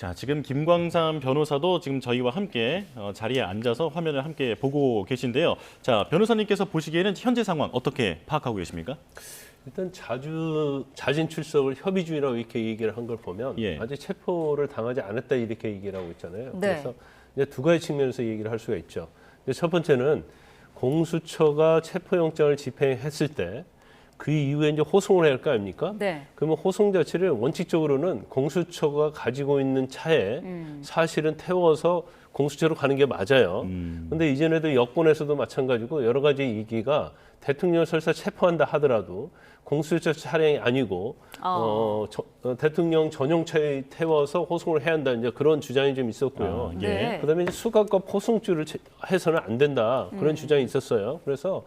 자, 지금 김광삼 변호사도 지금 저희와 함께 자리에 앉아서 화면을 함께 보고 계신데요. 자, 변호사님께서 보시기에는 현재 상황 어떻게 파악하고 계십니까? 일단 자진 출석을 협의주의라고 이렇게 얘기를 한 걸 보면 아직 체포를 당하지 않았다 이렇게 얘기를 하고 있잖아요. 네. 그래서 이제 두 가지 측면에서 얘기를 할 수가 있죠. 첫 번째는 공수처가 체포영장을 집행했을 때 그 이후에 이제 호송을 해야 할 거 아닙니까? 네. 그러면 호송 자체를 원칙적으로는 공수처가 가지고 있는 차에 사실은 태워서 공수처로 가는 게 맞아요. 근데 이전에도 여권에서도 마찬가지고 여러 가지 얘기가 대통령을 설사 체포한다 하더라도 공수처 차량이 아니고 대통령 전용차에 태워서 호송을 해야 한다 이제 그런 주장이 좀 있었고요. 네. 그다음에 이제 수갑과 포송줄을 해서는 안 된다 그런 주장이 있었어요. 그래서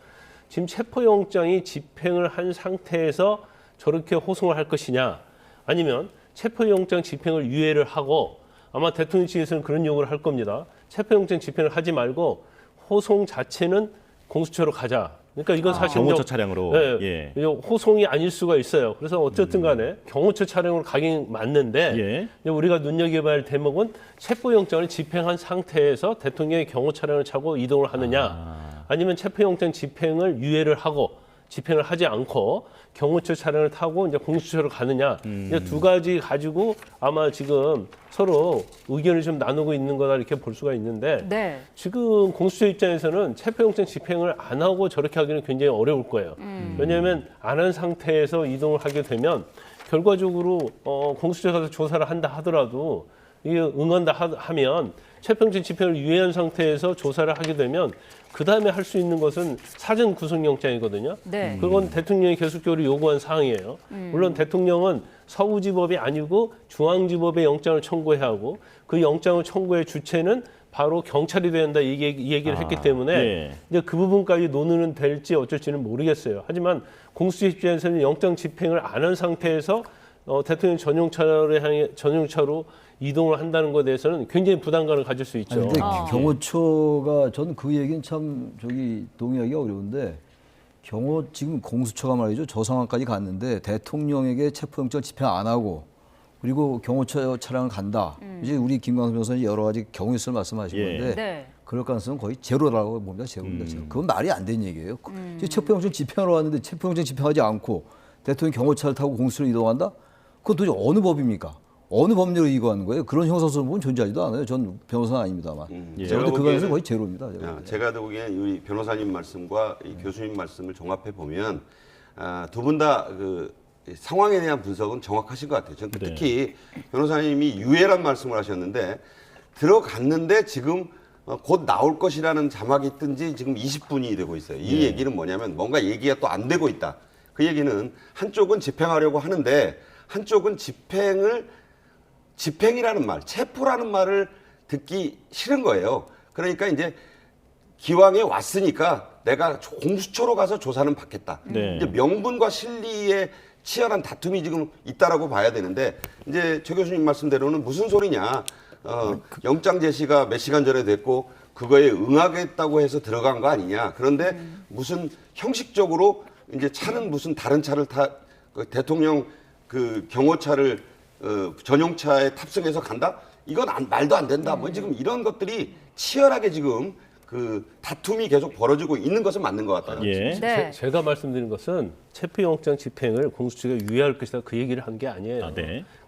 지금 체포영장이 집행을 한 상태에서 저렇게 호송을 할 것이냐 아니면 체포영장 집행을 유예를 하고 아마 대통령 측에서는 그런 요구를 할 겁니다. 체포영장 집행을 하지 말고 호송 자체는 공수처로 가자. 그러니까 이건 사실 경호처 차량으로. 네, 호송이 아닐 수가 있어요. 그래서 어쨌든 간에 경호처 차량으로 가긴 맞는데 우리가 눈여겨봐야 할 대목은 체포영장을 집행한 상태에서 대통령이 경호 차량을 타고 이동을 하느냐 아니면 체포영장 집행을 유예를 하고 집행을 하지 않고 경호처 차량을 타고 이제 공수처로 가느냐 이제 두 가지 가지고 아마 지금 서로 의견을 좀 나누고 있는 거다 이렇게 볼 수가 있는데 네. 지금 공수처 입장에서는 체포영장 집행을 안 하고 저렇게 하기는 굉장히 어려울 거예요. 왜냐하면 안 한 상태에서 이동을 하게 되면 결과적으로 공수처에 가서 조사를 한다 하더라도 이게 응한다 하면 체포영장 집행을 유예한 상태에서 조사를 하게 되면 그 다음에 할 수 있는 것은 사전 구속영장이거든요. 네. 그건 대통령이 계속적으로 요구한 사항이에요. 물론 대통령은 서울지법이 아니고 중앙지법에 영장을 청구해야 하고 그 영장을 청구의 주체는 바로 경찰이 돼야 한다 이 얘기를 했기 때문에 이제 그 부분까지 논의는 될지 어쩔지는 모르겠어요. 하지만 공수처 입장에서는 영장 집행을 안 한 상태에서 대통령 전용차로 이동을 한다는 것에 대해서는 굉장히 부담감을 가질 수 있죠. 근데 경호처가 저는 그 얘기는 참 동의하기 어려운데 지금 공수처가 말이죠. 저 상황까지 갔는데 대통령에게 체포영장을 집행 안 하고 그리고 경호처 차량을 간다. 이제 우리 김광삼 변호사님 여러 가지 경우의 수를 말씀하신 건데 네. 그럴 가능성은 거의 제로라고 봅니다. 제로입니다. 제로. 그건 말이 안 되는 얘기예요. 체포영장 집행하러 왔는데 체포영장 집행하지 않고 대통령 경호차를 타고 공수처로 이동한다? 그건 도대체 어느 법입니까? 어느 법률로 이거하는 거예요? 그런 형사소송은 존재하지도 않아요. 전 변호사는 아닙니다만. 그런데 그거는 거의 제로입니다. 제가 보기엔 우리 변호사님 말씀과 이 교수님 말씀을 종합해 보면 두 분 다 그 상황에 대한 분석은 정확하신 것 같아요. 저는 특히 변호사님이 유예란 말씀을 하셨는데 들어갔는데 지금 곧 나올 것이라는 자막이 뜬 지 지금 20분이 되고 있어요. 이 얘기는 뭐냐면 뭔가 얘기가 또 안 되고 있다. 그 얘기는 한쪽은 집행하려고 하는데 한쪽은 집행이라는 말, 체포라는 말을 듣기 싫은 거예요. 그러니까 이제 기왕에 왔으니까 내가 공수처로 가서 조사는 받겠다. 이제 명분과 실리의 치열한 다툼이 지금 있다라고 봐야 되는데 이제 최 교수님 말씀대로는 무슨 소리냐. 영장 제시가 몇 시간 전에 됐고 그거에 응하겠다고 해서 들어간 거 아니냐. 그런데 무슨 형식적으로 이제 차는 무슨 다른 차를 대통령 그 경호차를 전용차에 탑승해서 간다? 이건 말도 안 된다. 뭐 지금 이런 것들이 치열하게 지금 그 다툼이 계속 벌어지고 있는 것은 맞는 것 같아요. 네. 제가 말씀드린 것은 체포영장 집행을 공수처가 유예할 것이다 그 얘기를 한 게 아니에요.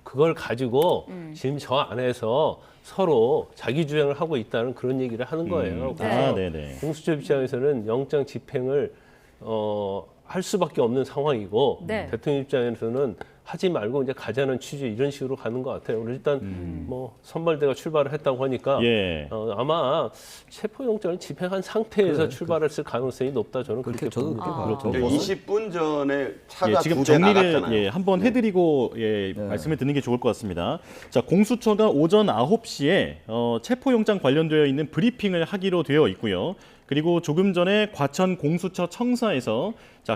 그걸 가지고 지금 저 안에서 서로 자기 주장을 하고 있다는 그런 얘기를 하는 거예요. 그래서 공수처 입장에서는 영장 집행을 할 수밖에 없는 상황이고 대통령 입장에서는 하지 말고 이제 가자는 취지 이런 식으로 가는 것 같아요. 그래서 일단 뭐 선발대가 출발을 했다고 하니까 아마 체포영장을 집행한 상태에서 출발했을 가능성이 높다 저는 그렇게 봅니다. 20분 전에 차가 지금 두 대 나갔잖아요. 정리를 한번 해드리고 말씀을 듣는 게 좋을 것 같습니다. 자, 공수처가 오전 9시에 체포영장 관련되어 있는 브리핑을 하기로 되어 있고요. 그리고 조금 전에 과천 공수처 청사에서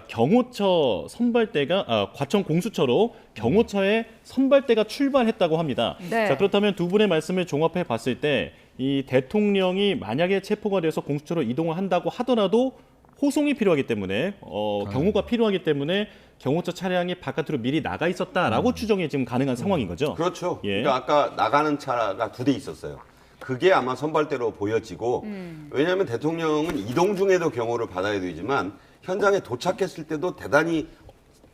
경호처 선발대가 과천 공수처로 경호처에 선발대가 출발했다고 합니다. 자, 그렇다면 두 분의 말씀을 종합해 봤을 때 이 대통령이 만약에 체포가 돼서 공수처로 이동을 한다고 하더라도 호송이 필요하기 때문에 경호가 필요하기 때문에 경호처 차량이 바깥으로 미리 나가 있었다라고 추정이 지금 가능한 상황인 거죠. 그렇죠. 예. 그러니까 아까 나가는 차가 2대 있었어요. 그게 아마 선발대로 보여지고 왜냐하면 대통령은 이동 중에도 경호를 받아야 되지만 현장에 도착했을 때도 대단히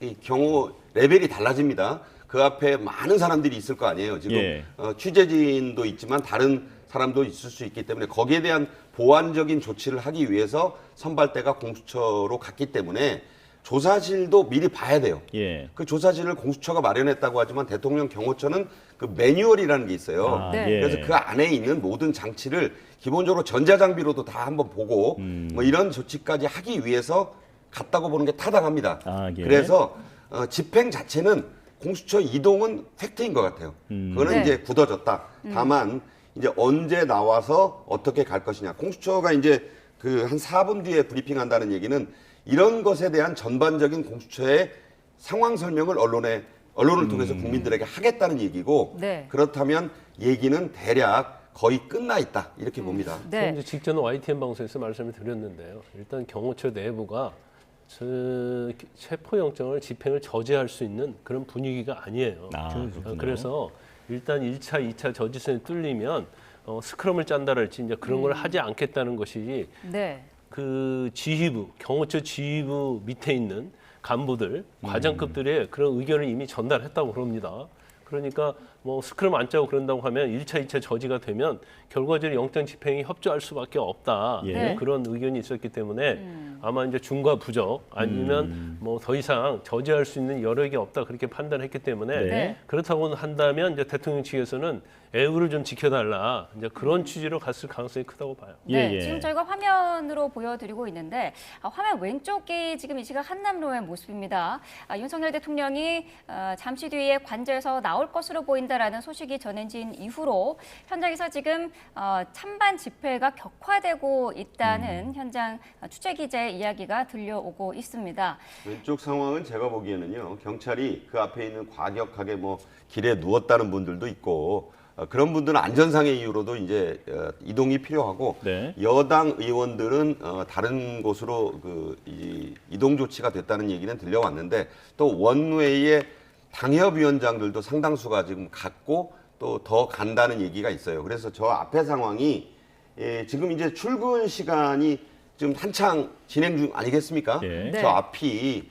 이 경호 레벨이 달라집니다. 그 앞에 많은 사람들이 있을 거 아니에요. 지금 예. 취재진도 있지만 다른 사람도 있을 수 있기 때문에 거기에 대한 보완적인 조치를 하기 위해서 선발대가 공수처로 갔기 때문에 조사실도 미리 봐야 돼요. 예. 그 조사실을 공수처가 마련했다고 하지만 대통령 경호처는 그 매뉴얼이라는 게 있어요. 아, 네. 예. 그래서 그 안에 있는 모든 장치를 기본적으로 전자장비로도 다 한번 보고 뭐 이런 조치까지 하기 위해서 갔다고 보는 게 타당합니다. 아, 예. 그래서 집행 자체는 공수처 이동은 팩트인 것 같아요. 그거는 네. 이제 굳어졌다. 다만 이제 언제 나와서 어떻게 갈 것이냐. 공수처가 이제 그 한 4분 뒤에 브리핑한다는 얘기는 이런 것에 대한 전반적인 공수처의 상황 설명을 언론을 통해서 국민들에게 하겠다는 얘기고 네. 그렇다면 얘기는 대략 거의 끝나 있다 이렇게 봅니다. 네. 이제 직전 YTN 방송에서 말씀을 드렸는데요. 일단 경호처 내부가 체포영장을 집행을 저지할 수 있는 그런 분위기가 아니에요. 아, 그렇군요. 그래서 일단 1차, 2차 저지선이 뚫리면 스크럼을 짠다랄지 이제 그런 걸 하지 않겠다는 것이 네. 그 지휘부, 경호처 지휘부 밑에 있는 간부들, 과장급들의 그런 의견을 이미 전달했다고 그럽니다. 그러니까 뭐 스크럼 안 짜고 그런다고 하면 1차, 2차 저지가 되면 결과적으로 영장 집행이 협조할 수밖에 없다. 예. 그런 의견이 있었기 때문에 아마 이제 중과 부적 아니면 뭐 더 이상 저지할 수 있는 여력이 없다 그렇게 판단했기 때문에 네. 그렇다고 한다면 이제 대통령 측에서는 애우를 좀 지켜달라 이제 그런 취지로 갔을 가능성이 크다고 봐요. 네, 예, 예. 지금 저희가 화면으로 보여드리고 있는데 화면 왼쪽이 지금 이 시각 한남로의 모습입니다. 윤석열 대통령이 잠시 뒤에 관저에서 나올 것으로 보인다라는 소식이 전해진 이후로 현장에서 지금 찬반 집회가 격화되고 있다는 현장 취재 기자의 이야기가 들려오고 있습니다. 왼쪽 상황은 제가 보기에는요 경찰이 그 앞에 있는 과격하게 뭐 길에 누웠다는 분들도 있고 그런 분들은 안전상의 이유로도 이제 이동이 필요하고 네. 여당 의원들은 다른 곳으로 이동 조치가 됐다는 얘기는 들려왔는데 또 원외의 당협위원장들도 상당수가 지금 갔고 또 더 간다는 얘기가 있어요. 그래서 저 앞에 상황이 지금 이제 출근 시간이 지금 한창 진행 중 아니겠습니까? 예. 네. 저 앞이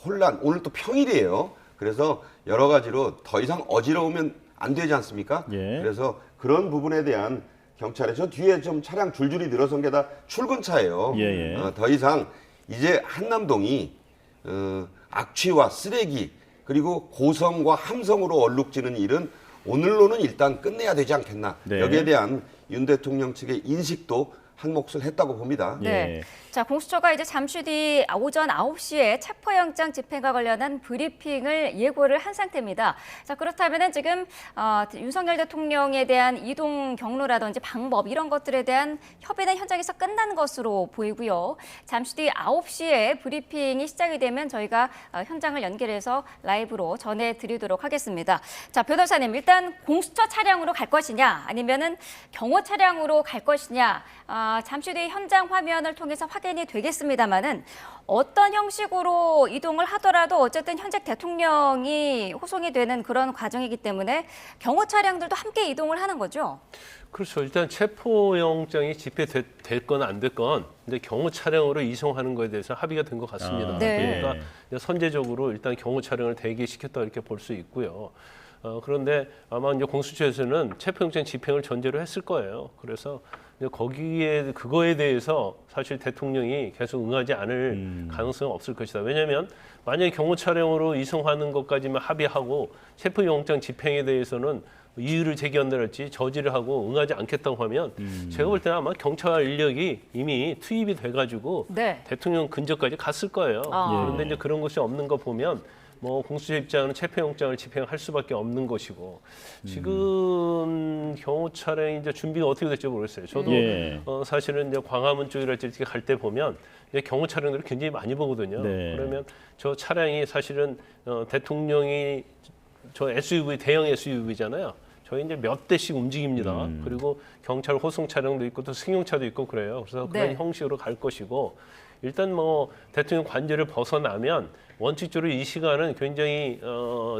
혼란, 오늘 또 평일이에요. 그래서 여러 가지로 더 이상 어지러우면 안 되지 않습니까? 예. 그래서 그런 부분에 대한 경찰에 저 뒤에 좀 차량 줄줄이 늘어선 게 다 출근차예요. 예, 예. 더 이상 이제 한남동이 악취와 쓰레기 그리고 고성과 함성으로 얼룩지는 일은 오늘로는 일단 끝내야 되지 않겠나. 네. 여기에 대한 윤 대통령 측의 인식도 한 몫을 했다고 봅니다. 예. 네. 자, 공수처가 이제 잠시 뒤 오전 9시에 체포영장 집행과 관련한 브리핑을 예고를 한 상태입니다. 자, 그렇다면은 지금 윤석열 대통령에 대한 이동 경로라든지 방법 이런 것들에 대한 협의는 현장에서 끝난 것으로 보이고요. 잠시 뒤 9시에 브리핑이 시작이 되면 저희가 현장을 연결해서 라이브로 전해드리도록 하겠습니다. 자, 변호사님, 일단 공수처 차량으로 갈 것이냐 아니면은 경호 차량으로 갈 것이냐 잠시 뒤 현장 화면을 통해서 확인이 되겠습니다만은 어떤 형식으로 이동을 하더라도 어쨌든 현재 대통령이 호송이 되는 그런 과정이기 때문에 경호 차량들도 함께 이동을 하는 거죠. 그렇죠. 일단 체포영장이 집행됐건 안 됐건 근데 경호 차량으로 이송하는 것에 대해서 합의가 된 것 같습니다. 네. 그러니까 선제적으로 일단 경호 차량을 대기시켰다 이렇게 볼 수 있고요. 그런데 아마 이제 공수처에서는 체포영장 집행을 전제로 했을 거예요. 그래서 거기에 그거에 대해서 사실 대통령이 계속 응하지 않을 가능성은 없을 것이다. 왜냐하면 만약에 경호 차량으로 이송하는 것까지만 합의하고 체포영장 집행에 대해서는 이유를 제기한다랄지 저지를 하고 응하지 않겠다고 하면 제가 볼 때는 아마 경찰 인력이 이미 투입이 돼가지고 네. 대통령 근처까지 갔을 거예요. 그런데 이제 그런 것이 없는 거 보면 뭐 공수처 입장은 체포영장을 집행할 수밖에 없는 것이고 지금 경호 차량이 이제 준비가 어떻게 될지 모르겠어요. 저도 예. 사실은 이제 광화문 쪽이랄지 이렇게 갈 때 보면 이제 경호 차량들을 굉장히 많이 보거든요. 네. 그러면 저 차량이 사실은 대통령이 저 SUV 대형 SUV잖아요. 저희 이제 몇 대씩 움직입니다. 그리고 경찰 호송 차량도 있고 또 승용차도 있고 그래요. 그래서 그런 네. 형식으로 갈 것이고 일단 뭐 대통령 관저를 벗어나면 원칙적으로 이 시간은 굉장히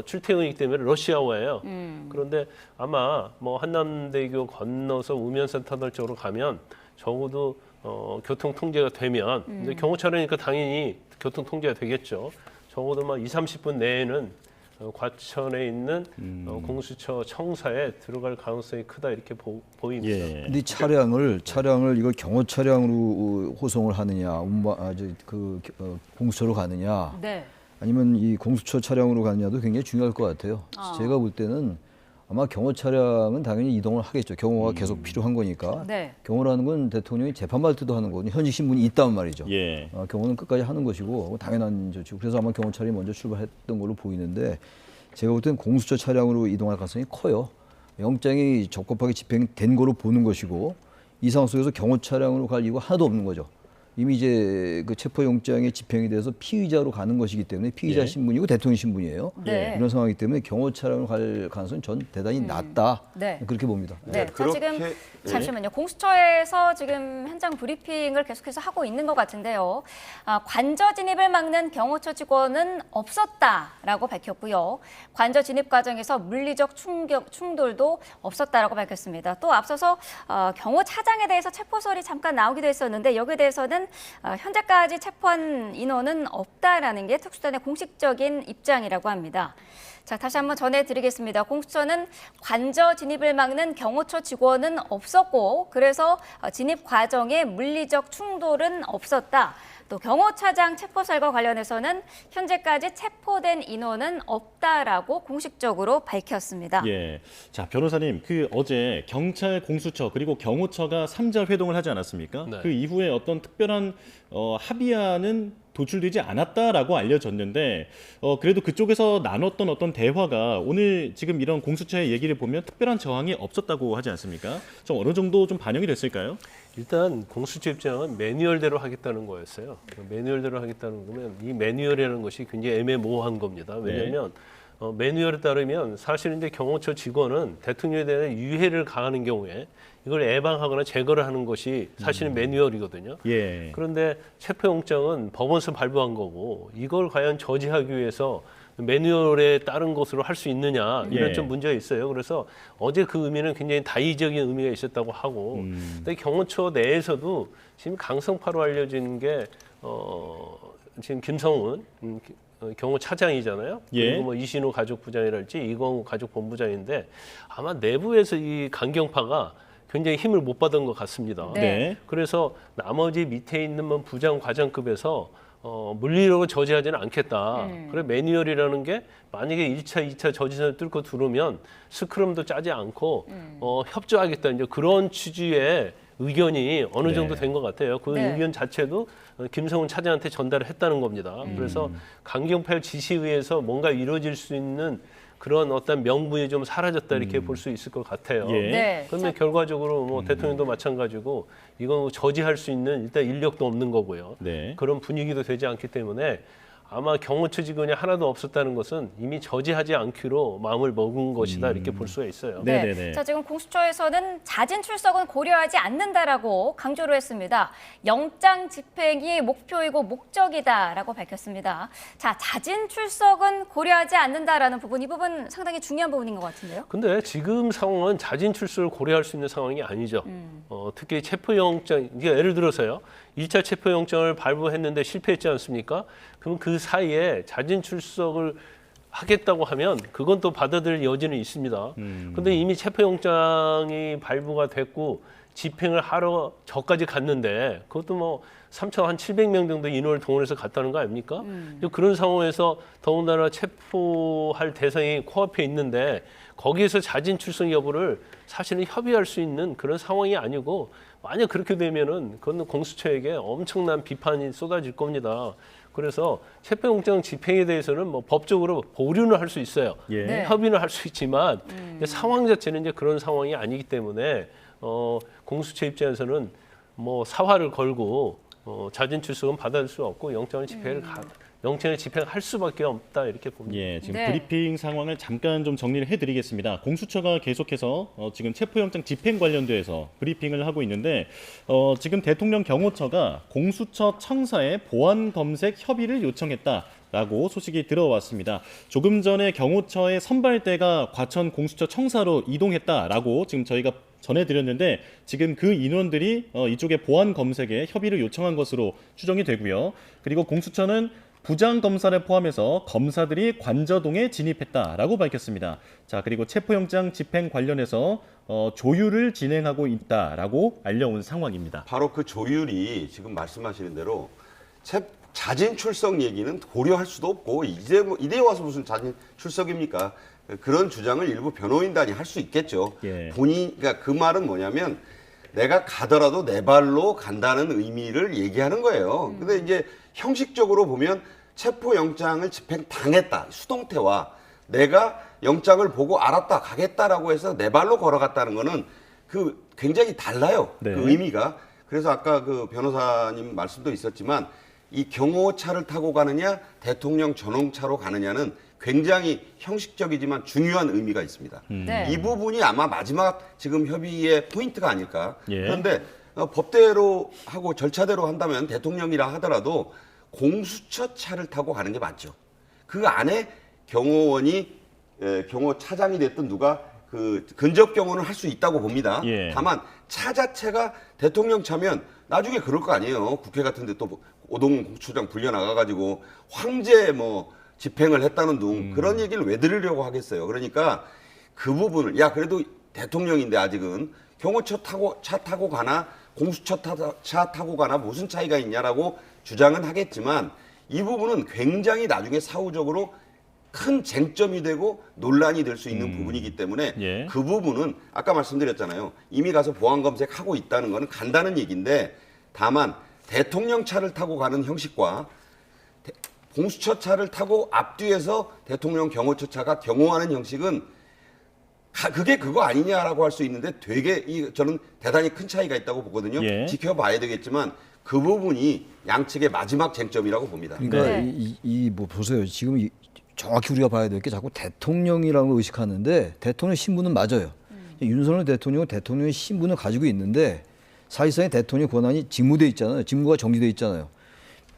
출퇴근이기 때문에 러시아워예요. 그런데 아마 뭐 한남대교 건너서 우면산 터널 쪽으로 가면 적어도 교통 통제가 되면 근데 경호차로니까 당연히 교통 통제가 되겠죠. 적어도 막 20-30분 내에는 과천에 있는 공수처 청사에 들어갈 가능성이 크다 이렇게 보입니다. 예. 근데 이 차량을 이걸 경호 차량으로 호송을 하느냐, 공수처로 가느냐, 네. 아니면 이 공수처 차량으로 가느냐도 굉장히 중요할 것 같아요. 제가 볼 때는 아마 경호 차량은 당연히 이동을 하겠죠. 경호가 계속 필요한 거니까. 네. 경호라는 건 대통령이 재판받을 때도 하는 거거든요. 현직 신분이 있다는 말이죠. 예. 경호는 끝까지 하는 것이고 당연한 조치고 그래서 아마 경호차량이 먼저 출발했던 걸로 보이는데 제가 볼 때는 공수처 차량으로 이동할 가능성이 커요. 영장이 적법하게 집행된 거로 보는 것이고 이 상황 속에서 경호 차량으로 갈 이유가 하나도 없는 거죠. 이미 이제 그 체포영장의 집행에 대해서 피의자로 가는 것이기 때문에 피의자 예. 신분이고 대통령 신분이에요. 네. 이런 상황이기 때문에 경호 차량으로 갈 가능성은 전 대단히 낮다. 네. 그렇게 봅니다. 네, 자, 그렇게- 지금 예. 잠시만요. 공수처에서 지금 현장 브리핑을 계속해서 하고 있는 것 같은데요. 관저 진입을 막는 경호처 직원은 없었다라고 밝혔고요. 관저 진입 과정에서 물리적 충돌도 없었다라고 밝혔습니다. 또 앞서서 경호차장에 대해서 체포설이 잠깐 나오기도 했었는데 여기에 대해서는 현재까지 체포한 인원은 없다라는 게 특수단의 공식적인 입장이라고 합니다. 자, 다시 한번 전해드리겠습니다. 공수처는 관저 진입을 막는 경호처 직원은 없었고 그래서 진입 과정에 물리적 충돌은 없었다. 또 경호차장 체포설과 관련해서는 현재까지 체포된 인원은 없다라고 공식적으로 밝혔습니다. 예. 자, 변호사님, 어제 경찰 공수처 그리고 경호처가 3자 회동을 하지 않았습니까? 네. 그 이후에 어떤 특별한 합의안은 도출되지 않았다라고 알려졌는데 그래도 그쪽에서 나눴던 어떤 대화가 오늘 지금 이런 공수처의 얘기를 보면 특별한 저항이 없었다고 하지 않습니까? 좀 어느 정도 좀 반영이 됐을까요? 일단 공수처 입장은 매뉴얼대로 하겠다는 거였어요. 매뉴얼대로 하겠다는 거면 이 매뉴얼이라는 것이 굉장히 애매모호한 겁니다. 왜냐하면 매뉴얼에 따르면 사실 이제 경호처 직원은 대통령에 대한 유해를 가하는 경우에 이걸 예방하거나 제거를 하는 것이 사실은 매뉴얼이거든요. 예. 그런데 체포영장은 법원에서 발부한 거고 이걸 과연 저지하기 위해서 매뉴얼에 따른 것으로 할 수 있느냐 이런 예. 좀 문제가 있어요. 그래서 어제 그 의미는 굉장히 다의적인 의미가 있었다고 하고 근데 경호처 내에서도 지금 강성파로 알려진 게 지금 김성훈 경호차장이잖아요. 예. 그리고 뭐 이신호 가족부장이랄지 이광우 가족본부장인데 아마 내부에서 이 강경파가 굉장히 힘을 못 받은 것 같습니다. 네. 그래서 나머지 밑에 있는 뭐 부장 과장급에서 물리력을 저지하지는 않겠다. 그래 매뉴얼이라는 게 만약에 1차, 2차 저지선을 뚫고 들어오면 스크럼도 짜지 않고 협조하겠다. 이제 그런 취지의 의견이 어느 네. 정도 된 것 같아요. 그 네. 의견 자체도 김성훈 차장한테 전달을 했다는 겁니다. 그래서 강경파의 지시에 의해서 뭔가 이루어질 수 있는 그런 어떤 명분이 좀 사라졌다 이렇게 볼 수 있을 것 같아요. 예. 네. 그러면 결과적으로 뭐 대통령도 마찬가지고 이건 저지할 수 있는 일단 인력도 없는 거고요. 네. 그런 분위기도 되지 않기 때문에 아마 경호처 직원이 하나도 없었다는 것은 이미 저지하지 않기로 마음을 먹은 것이다 이렇게 볼 수가 있어요. 네. 네네네. 자, 지금 공수처에서는 자진 출석은 고려하지 않는다라고 강조를 했습니다. 영장 집행이 목표이고 목적이다라고 밝혔습니다. 자, 자진 출석은 고려하지 않는다라는 부분, 이 부분 상당히 중요한 부분인 것 같은데요. 근데 지금 상황은 자진 출소를 고려할 수 있는 상황이 아니죠. 특히 체포영장, 이게 예를 들어서요. 1차 체포영장을 발부했는데 실패했지 않습니까? 그럼 그 사이에 자진 출석을 하겠다고 하면 그건 또 받아들일 여지는 있습니다. 근데 이미 체포영장이 발부가 됐고 집행을 하러 저까지 갔는데 그것도 뭐 3,700명 정도 인원을 동원해서 갔다는 거 아닙니까? 그런 상황에서 더군다나 체포할 대상이 코앞에 있는데 거기에서 자진 출석 여부를 사실은 협의할 수 있는 그런 상황이 아니고 만약 그렇게 되면은 그건 공수처에게 엄청난 비판이 쏟아질 겁니다. 그래서 체포영장 집행에 대해서는 뭐 법적으로 보류는 할 수 있어요. 예. 네. 협의는 할 수 있지만 근데 상황 자체는 이제 그런 상황이 아니기 때문에 공수처 입장에서는 뭐 사활을 걸고 자진 출석은 받아들일 수 없고 영장을 집행을 영장을 집행할 수밖에 없다 이렇게 봅니다. 예, 지금 네. 브리핑 상황을 잠깐 좀 정리를 해드리겠습니다. 공수처가 계속해서 지금 체포영장 집행 관련돼서 브리핑을 하고 있는데 지금 대통령 경호처가 공수처 청사에 보안 검색 협의를 요청했다라고 소식이 들어왔습니다. 조금 전에 경호처의 선발대가 과천 공수처 청사로 이동했다라고 지금 저희가 전해드렸는데 지금 그 인원들이 이쪽에 보안 검색에 협의를 요청한 것으로 추정이 되고요. 그리고 공수처는 부장 검사를 포함해서 검사들이 관저동에 진입했다라고 밝혔습니다. 자, 그리고 체포영장 집행 관련해서 조율을 진행하고 있다라고 알려온 상황입니다. 바로 그 조율이 지금 말씀하시는 대로 자진 출석 얘기는 고려할 수도 없고 이제 와서 무슨 자진 출석입니까? 그런 주장을 일부 변호인단이 할 수 있겠죠. 예. 그러니까 그 말은 뭐냐면 내가 가더라도 내 발로 간다는 의미를 얘기하는 거예요. 근데 이제 형식적으로 보면 체포영장을 집행당했다. 수동태와 내가 영장을 보고 알았다, 가겠다라고 해서 내 발로 걸어갔다는 거는 그 굉장히 달라요. 네. 그 의미가. 그래서 아까 그 변호사님 말씀도 있었지만 이 경호차를 타고 가느냐 대통령 전용차로 가느냐는 굉장히 형식적이지만 중요한 의미가 있습니다. 네. 이 부분이 아마 마지막 지금 협의의 포인트가 아닐까. 예. 그런데 법대로 하고 절차대로 한다면 대통령이라 하더라도 공수처 차를 타고 가는 게 맞죠. 그 안에 경호원이 경호차장이 됐든 누가 그 근접 경호는 할 수 있다고 봅니다. 예. 다만 차 자체가 대통령 차면 나중에 그럴 거 아니에요. 국회 같은데 또 오동 공수처장 불려 나가가지고 황제 뭐 집행을 했다는 둥 그런 얘기를 왜 들으려고 하겠어요. 그러니까 그 부분을 그래도 대통령인데 아직은 경호처 차 타고 가나 공수처 차 타고 가나 무슨 차이가 있냐라고 주장은 하겠지만 이 부분은 굉장히 나중에 사후적으로 큰 쟁점이 되고 논란이 될 수 있는 부분이기 때문에 예. 그 부분은 아까 말씀드렸잖아요. 이미 가서 보안 검색하고 있다는 거는 간다는 얘기인데 다만 대통령 차를 타고 가는 형식과 공수처 차를 타고 앞뒤에서 대통령 경호처 차가 경호하는 형식은 그게 그거 아니냐라고 할 수 있는데 되게 저는 대단히 큰 차이가 있다고 보거든요. 예. 지켜봐야 되겠지만 그 부분이 양측의 마지막 쟁점이라고 봅니다. 그러니까 네. 뭐 보세요. 지금 정확히 우리가 봐야 될 게 자꾸 대통령이라는 걸 의식하는데 대통령 신분은 맞아요. 윤석열 대통령은 대통령의 신분을 가지고 있는데 사실상의 대통령 권한이 직무돼 있잖아요. 직무가 정지돼 있잖아요.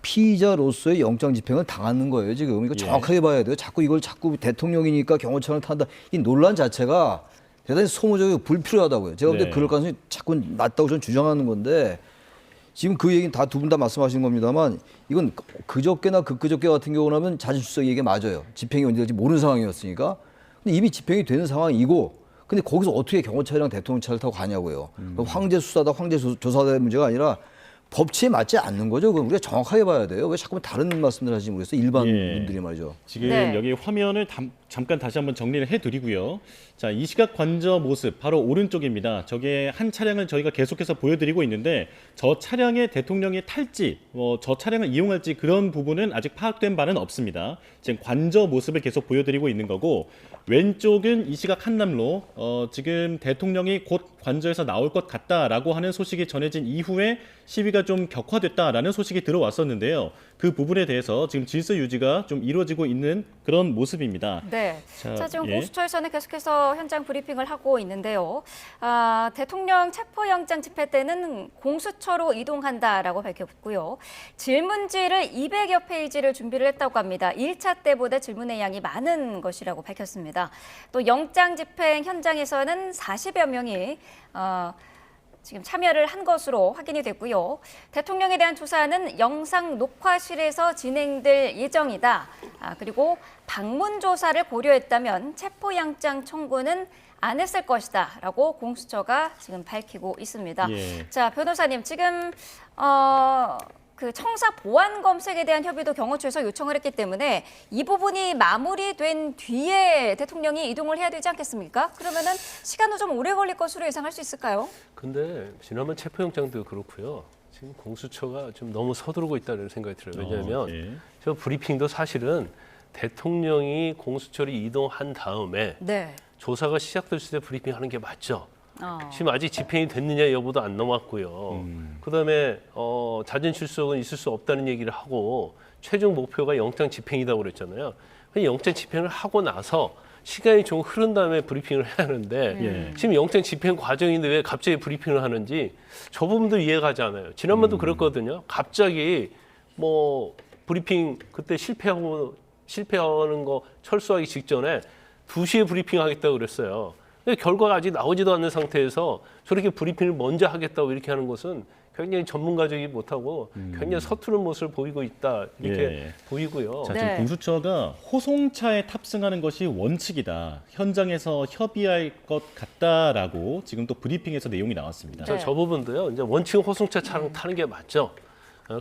피의자로서의 영장 집행을 당하는 거예요, 지금. 그러니까 정확하게 봐야 돼요. 자꾸 대통령이니까 경호처를 탄다. 이 논란 자체가 대단히 소모적이고 불필요하다고요. 제가 볼 때 네. 그럴 가능성이 자꾸 낮다고 저는 주장하는 건데 지금 그 얘기는 다 두 분 다 말씀하신 겁니다만 이건 그저께나 그저께 같은 경우라면 자진 출석 얘기가 맞아요. 집행이 언제 될지 모르는 상황이었으니까. 근데 이미 집행이 되는 상황이고 근데 거기서 어떻게 경호차랑 대통령 차를 타고 가냐고요. 황제 수사다, 황제 조사다 문제가 아니라 법치에 맞지 않는 거죠. 그럼 우리가 정확하게 봐야 돼요. 왜 자꾸 다른 말씀들 하시지 모르겠어요. 일반 예. 분들이 말이죠. 지금 네. 여기 화면을 잠깐 다시 한번 정리를 해드리고요. 자, 이 시각 관저 모습 바로 오른쪽입니다. 저게 한 차량을 저희가 계속해서 보여드리고 있는데 저 차량에 대통령이 탈지, 저 차량을 이용할지 그런 부분은 아직 파악된 바는 없습니다. 지금 관저 모습을 계속 보여드리고 있는 거고 왼쪽은 이 시각 한남로 지금 대통령이 곧 관저에서 나올 것 같다라고 하는 소식이 전해진 이후에 시위가 좀 격화됐다라는 소식이 들어왔었는데요. 그 부분에 대해서 지금 질서 유지가 좀 이루어지고 있는 그런 모습입니다. 네. 자, 자, 지금 예. 공수처에서는 계속해서 현장 브리핑을 하고 있는데요. 대통령 체포영장 집행 때는 공수처로 이동한다라고 밝혔고요. 질문지를 200여 페이지를 준비를 했다고 합니다. 1차 때보다 질문의 양이 많은 것이라고 밝혔습니다. 또 영장 집행 현장에서는 40여 명이 지금 참여를 한 것으로 확인이 됐고요. 대통령에 대한 조사는 영상 녹화실에서 진행될 예정이다. 그리고 방문 조사를 고려했다면 체포영장 청구는 안 했을 것이다. 라고 공수처가 지금 밝히고 있습니다. 예. 자, 변호사님, 지금 그 청사 보안 검색에 대한 협의도 경호처에서 요청을 했기 때문에 이 부분이 마무리된 뒤에 대통령이 이동을 해야 되지 않겠습니까? 그러면은 시간도 좀 오래 걸릴 것으로 예상할 수 있을까요? 근데 지난번 체포영장도 그렇고요. 지금 공수처가 좀 너무 서두르고 있다는 생각이 들어요. 왜냐하면 예. 저 브리핑도 사실은 대통령이 공수처로 이동한 다음에 네. 조사가 시작됐을 때 브리핑하는 게 맞죠. 지금 아직 집행이 됐느냐 여부도 안 넘었고요. 그다음에 잦은 출석은 있을 수 없다는 얘기를 하고 최종 목표가 영장 집행이라고 그랬잖아요. 영장 집행을 하고 나서 시간이 좀 흐른 다음에 브리핑을 해야 하는데 지금 영장 집행 과정인데 왜 갑자기 브리핑을 하는지 저 부분도 이해가 가지 않아요. 지난번도 그랬거든요. 갑자기 뭐 브리핑 그때 실패하는 거 철수하기 직전에 2시에 브리핑 하겠다고 그랬어요. 근데 결과가 아직 나오지도 않는 상태에서 저렇게 브리핑을 먼저 하겠다고 이렇게 하는 것은 굉장히 전문가적이 못하고 굉장히 서투른 모습을 보이고 있다 이렇게 보이고요. 자, 지금 공수처가 호송차에 탑승하는 것이 원칙이다. 현장에서 협의할 것 같다라고 지금 또 브리핑에서 내용이 나왔습니다. 저 부분도요. 이제 원칙은 호송차 차량 타는 게 맞죠.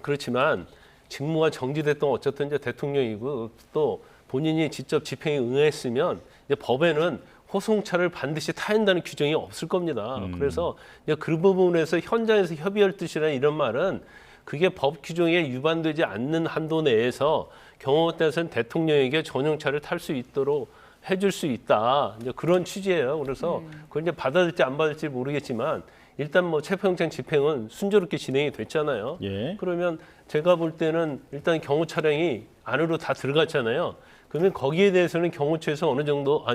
그렇지만 직무가 정지됐던 어쨌든 이제 대통령이고 또 본인이 직접 집행에 응했으면 이제 법에는 호송차를 반드시 타야 한다는 규정이 없을 겁니다. 그래서 이제 그 부분에서 현장에서 협의할 뜻이라는 이런 말은 그게 법 규정에 위반되지 않는 한도 내에서 경호에 따라서는 대통령에게 전용차를 탈 수 있도록 해줄 수 있다. 이제 그런 취지예요. 그래서 그걸 이제 받아들일지 안 받을지 모르겠지만 일단 뭐 체포영장 집행은 순조롭게 진행이 됐잖아요. 그러면 제가 볼 때는 일단 경호 차량이 안으로 다 들어갔잖아요. 그러면 거기에 대해서는 경호처에서 어느 정도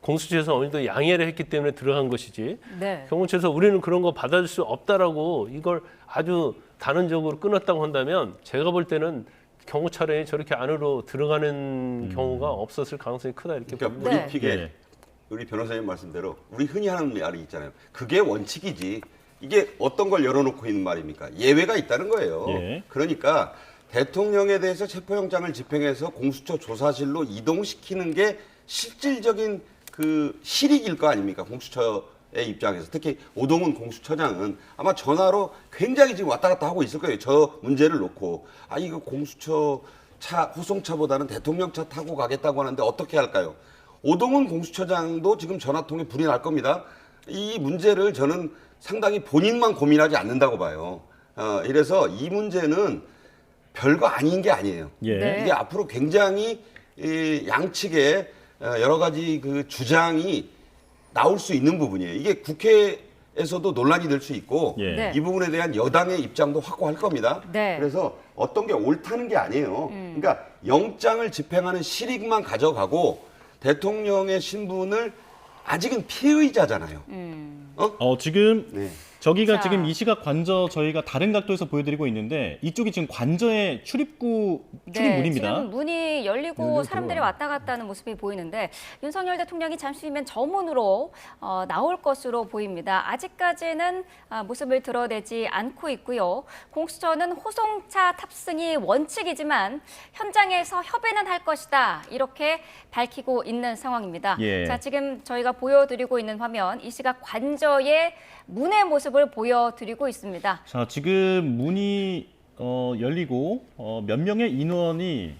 공수처에서 어느 정도 양해를 했기 때문에 들어간 것이지. 경호처에서 우리는 그런 거 받아줄 수 없다라고 이걸 아주 단언적으로 끊었다고 한다면 제가 볼 때는 경호 차량이 저렇게 안으로 들어가는 경우가 없었을 가능성이 크다 이렇게 봅니다. 그러니까 브리핑에 우리 변호사님 말씀대로 우리 흔히 하는 말이 있잖아요. 그게 원칙이지. 이게 어떤 걸 열어놓고 있는 말입니까? 예외가 있다는 거예요. 그러니까 대통령에 대해서 체포영장을 집행해서 공수처 조사실로 이동시키는 게 실질적인 그 실익일 거 아닙니까? 공수처의 입장에서. 특히 오동훈 공수처장은 아마 전화로 굉장히 지금 왔다 갔다 하고 있을 거예요. 저 문제를 놓고. 이거 공수처 차, 호송차보다는 대통령 차 타고 가겠다고 하는데 어떻게 할까요? 오동훈 공수처장도 지금 전화통에 불이 날 겁니다. 이 문제를 저는 상당히 본인만 고민하지 않는다고 봐요. 이래서 이 문제는 별거 아닌 게 아니에요. 이게 앞으로 굉장히 양측의 여러 가지 그 주장이 나올 수 있는 부분이에요. 이게 국회에서도 논란이 될 수 있고 이 부분에 대한 여당의 입장도 확고할 겁니다. 그래서 어떤 게 옳다는 게 아니에요. 그러니까 영장을 집행하는 실익만 가져가고 대통령의 신분을 아직은 피의자잖아요. 지금 저기가 지금 이 시각 관저 저희가 다른 각도에서 보여드리고 있는데 이쪽이 지금 관저의 출입문입니다. 지금 문이 열리고 사람들이 왔다 갔다 하는 모습이 보이는데 윤석열 대통령이 잠시 뒤면 저 문으로 나올 것으로 보입니다. 아직까지는 모습을 드러내지 않고 있고요. 공수처는 호송차 탑승이 원칙이지만 현장에서 협의는 할 것이다. 이렇게 밝히고 있는 상황입니다. 자, 지금 저희가 보여드리고 있는 화면 이 시각 관저의 문의 모습을 보여드리고 있습니다. 자, 지금 문이 열리고 몇 명의 인원이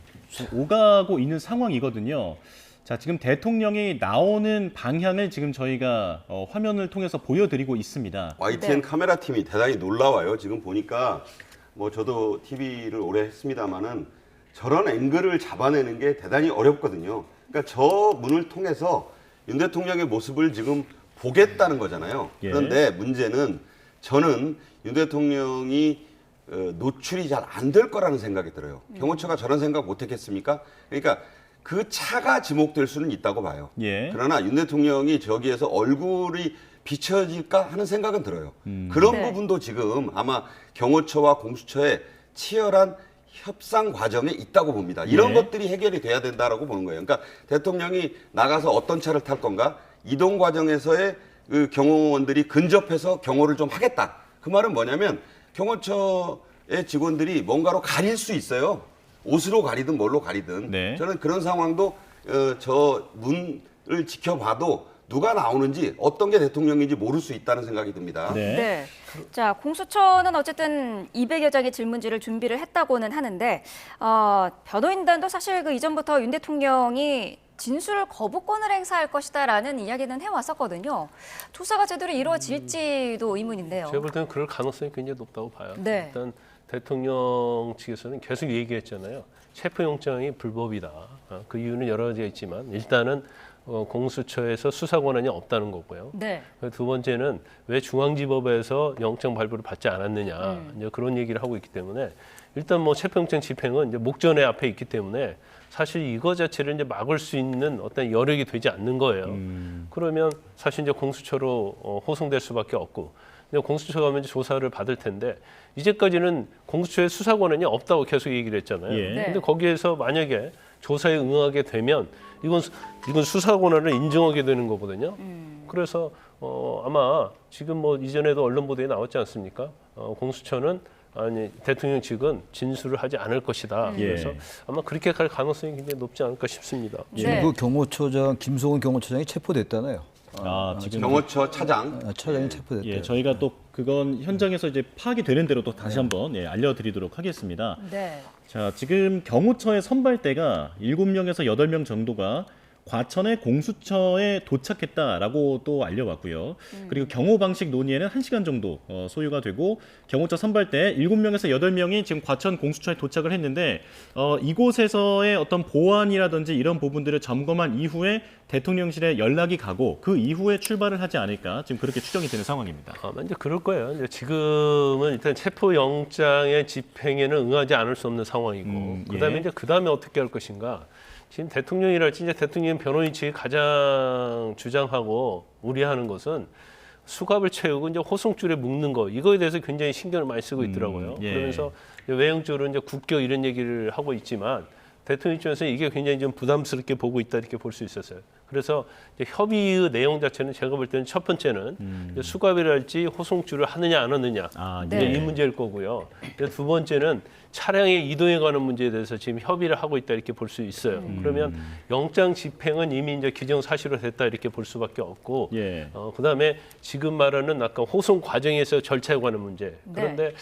오가고 있는 상황이거든요. 자, 지금 대통령이 나오는 방향을 지금 저희가 화면을 통해서 보여드리고 있습니다. YTN 카메라 팀이 대단히 놀라워요. 지금 보니까 뭐 저도 TV를 오래 했습니다만은 저런 앵글을 잡아내는 게 대단히 어렵거든요. 그러니까 저 문을 통해서 윤 대통령의 모습을 지금 보겠다는 거잖아요. 그런데 문제는 저는 윤 대통령이 노출이 잘 안 될 거라는 생각이 들어요. 경호처가 저런 생각 못 했겠습니까? 그러니까 그 차가 지목될 수는 있다고 봐요. 그러나 윤 대통령이 저기에서 얼굴이 비춰질까 하는 생각은 들어요. 그런 부분도 지금 아마 경호처와 공수처의 치열한 협상 과정에 있다고 봅니다. 이런 것들이 해결이 돼야 된다라고 보는 거예요. 그러니까 대통령이 나가서 어떤 차를 탈 건가? 이동 과정에서의 그 경호원들이 근접해서 경호를 좀 하겠다. 그 말은 뭐냐면 경호처의 직원들이 뭔가로 가릴 수 있어요. 옷으로 가리든 뭘로 가리든. 저는 그런 상황도 저 문을 지켜봐도 누가 나오는지 어떤 게 대통령인지 모를 수 있다는 생각이 듭니다. 자, 공수처는 어쨌든 200여 장의 질문지를 준비를 했다고는 하는데 변호인단도 사실 그 이전부터 윤 대통령이 진술 거부권을 행사할 것이다라는 이야기는 해왔었거든요. 조사가 제대로 이루어질지도 의문인데요. 제가 볼 때는 그럴 가능성이 굉장히 높다고 봐요. 일단 대통령 측에서는 계속 얘기했잖아요. 체포영장이 불법이다. 그 이유는 여러 가지가 있지만 일단은 공수처에서 수사 권한이 없다는 거고요. 네. 두 번째는 왜 중앙지법에서 영장 발부를 받지 않았느냐 이제 그런 얘기를 하고 있기 때문에 일단 뭐 체포영장 집행은 이제 목전에 앞에 있기 때문에 사실 이거 자체를 이제 막을 수 있는 어떤 여력이 되지 않는 거예요. 그러면 사실 이제 공수처로 호송될 수밖에 없고 공수처가 가면 이제 조사를 받을 텐데 이제까지는 공수처의 수사 권한이 없다고 계속 얘기를 했잖아요. 예. 네. 근데 거기에서 만약에 조사에 응하게 되면 이건 수사 권한을 인정하게 되는 거거든요. 그래서 아마 지금 뭐 이전에도 언론 보도에 나왔지 않습니까? 공수처는 아니 대통령 측은 진술을 하지 않을 것이다. 예. 그래서 아마 그렇게 갈 가능성이 굉장히 높지 않을까 싶습니다. 지금 네. 그 경호처장 김소은 경호처장이 체포됐다네요. 지금 경호처 차장. 차장이 체포됐대요. 예, 저희가 또 그건 현장에서 이제 파악이 되는 대로 또 다시 한번 알려드리도록 하겠습니다. 네. 자, 지금 경호처의 선발대가 7명에서 8명 정도가 과천의 공수처에 도착했다라고 또 알려왔고요. 그리고 경호 방식 논의에는 1시간 정도 소요가 되고 경호처 선발대 7명에서 8명이 지금 과천 공수처에 도착을 했는데 이곳에서의 어떤 보안이라든지 이런 부분들을 점검한 이후에 대통령실에 연락이 가고 그 이후에 출발을 하지 않을까 지금 그렇게 추정이 되는 상황입니다. 아마 이제 그럴 거예요. 이제 지금은 일단 체포영장의 집행에는 응하지 않을 수 없는 상황이고, 그다음에 예. 이제 그다음에 어떻게 할 것인가. 지금 대통령이랄지 이제 대통령 변호인 측이 가장 주장하고 우려하는 것은 수갑을 채우고 이제 호송줄에 묶는 거 이거에 대해서 굉장히 신경을 많이 쓰고 있더라고요. 예. 그러면서 외형적으로 이제 국격 이런 얘기를 하고 있지만 대통령 입장에서 이게 굉장히 좀 부담스럽게 보고 있다 이렇게 볼 수 있었어요. 그래서 이제 협의의 내용 자체는 제가 볼 때는 첫 번째는 이제 수갑이랄지 호송줄을 하느냐 안 하느냐 네. 이제 이 문제일 거고요. 이제 두 번째는 차량의 이동에 관한 문제에 대해서 지금 협의를 하고 있다 이렇게 볼 수 있어요. 그러면 영장 집행은 이미 이제 기정사실화 됐다 이렇게 볼 수밖에 없고, 예. 그다음에 지금 말하는 아까 호송 과정에서 절차에 관한 문제. 네. 그런데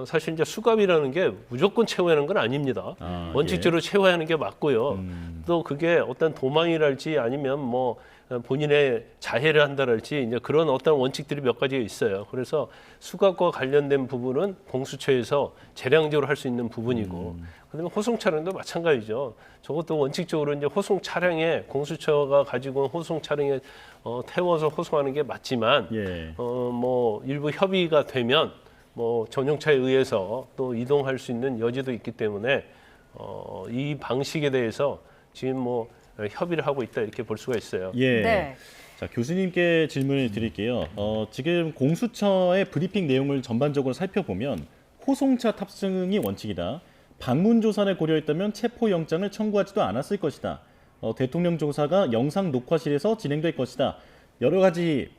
사실 이제 수갑이라는 게 무조건 채워하는 건 아닙니다. 원칙적으로 채워하는 게 맞고요. 또 그게 어떤 도망이랄지 아니면 뭐 본인의 자해를 한다랄지 이제 그런 어떤 원칙들이 몇 가지가 있어요. 그래서 수갑과 관련된 부분은 공수처에서 재량적으로 할 수 있는 부분이고, 그다음에 호송 차량도 마찬가지죠. 저것도 원칙적으로 이제 호송 차량에 공수처가 가지고 온 호송 차량에 태워서 호송하는 게 맞지만, 예. 뭐 일부 협의가 되면 뭐 전용차에 의해서 또 이동할 수 있는 여지도 있기 때문에 이 방식에 대해서 지금 뭐 협의를 하고 있다 이렇게 볼 수가 있어요. 예. 네. 자, 교수님께 질문을 드릴게요. 지금 공수처의 브리핑 내용을 전반적으로 살펴보면 호송차 탑승이 원칙이다. 방문 조사를 고려했다면 체포영장을 청구하지도 않았을 것이다. 대통령 조사가 영상 녹화실에서 진행될 것이다. 여러 가지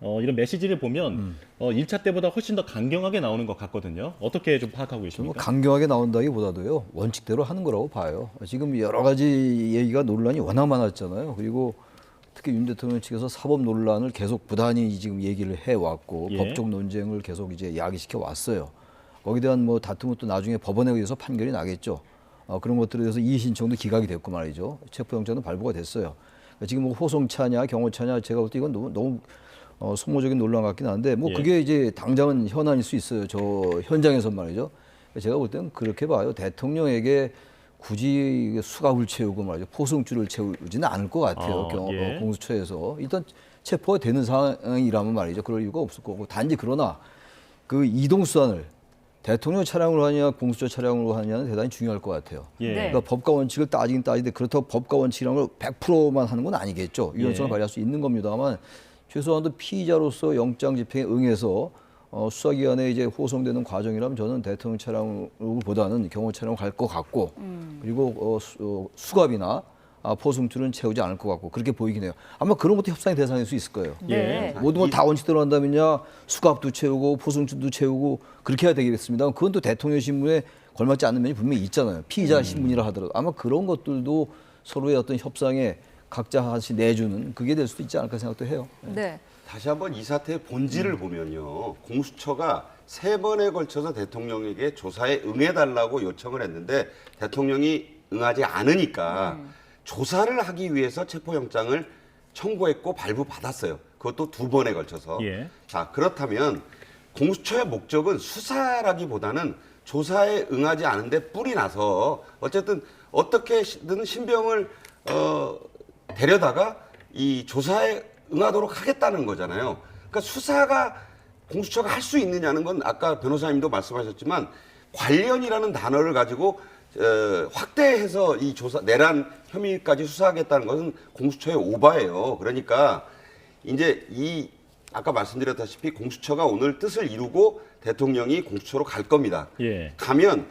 이런 메시지를 보면 1차 때보다 훨씬 더 강경하게 나오는 것 같거든요. 어떻게 좀 파악하고 뭐 계십니까? 강경하게 나온다기보다도요 원칙대로 하는 거라고 봐요. 지금 여러 가지 얘기가 논란이 워낙 많았잖아요. 그리고 특히 윤 대통령 측에서 사법 논란을 계속 부단히 지금 얘기를 해왔고 예. 법적 논쟁을 계속 이제 야기시켜 왔어요. 거기에 대한 뭐 다툼은 또 나중에 법원에 의해서 판결이 나겠죠. 그런 것들에 대해서 이의 신청도 기각이 됐고 말이죠. 체포영장도 발부가 됐어요. 지금 뭐 호송차냐 경호차냐 제가 볼 때 이건 너무 소모적인 논란 같긴 한데 뭐 예. 그게 이제 당장은 현안일 수 있어요. 저 현장에서 말이죠. 제가 볼 때는 그렇게 봐요. 대통령에게 굳이 수갑을 채우고 말이죠. 포승줄을 채우지는 않을 것 같아요. 예. 공수처에서 일단 체포가 되는 상황이라면 말이죠. 그럴 이유가 없을 거고 단지 그러나 그 이동 수단을 대통령 차량으로 하느냐 공수처 차량으로 하느냐는 대단히 중요할 것 같아요. 예. 네. 그러니까 법과 원칙을 따지긴 따지는데 그렇다고 법과 원칙이라는 걸 100%만 하는 건 아니겠죠. 유연성을 예. 발휘할 수 있는 겁니다만 최소한도 피의자로서 영장 집행에 응해서 수사기관에 이제 호송되는 과정이라면 저는 대통령 차량보다는 경호 차량으로 갈 것 같고 그리고 수갑이나 포승줄은 채우지 않을 것 같고 그렇게 보이긴 해요. 아마 그런 것도 협상의 대상일 수 있을 거예요. 네. 모든 걸 다 원칙대로 한다면야 수갑도 채우고 포승줄도 채우고 그렇게 해야 되겠습니다. 그건 또 대통령 신문에 걸맞지 않는 면이 분명히 있잖아요. 피의자 신문이라 하더라도 아마 그런 것들도 서로의 어떤 협상에 각자 하나씩 내주는 그게 될 수도 있지 않을까 생각도 해요. 네. 다시 한번 이 사태의 본질을 보면요. 공수처가 3번에 걸쳐서 대통령에게 조사에 응해달라고 요청을 했는데 대통령이 응하지 않으니까 조사를 하기 위해서 체포영장을 청구했고 발부받았어요. 그것도 2번에 걸쳐서. 예. 자, 그렇다면 공수처의 목적은 수사라기보다는 조사에 응하지 않은데 뿔이 나서 어쨌든 어떻게든 신병을 데려다가 이 조사에 응하도록 하겠다는 거잖아요. 그러니까 수사가 공수처가 할 수 있느냐는 건 아까 변호사님도 말씀하셨지만 관련이라는 단어를 가지고 확대해서 이 조사 내란 혐의까지 수사하겠다는 것은 공수처의 오바예요. 그러니까 이제 이 아까 말씀드렸다시피 공수처가 오늘 뜻을 이루고 대통령이 공수처로 갈 겁니다. 예. 가면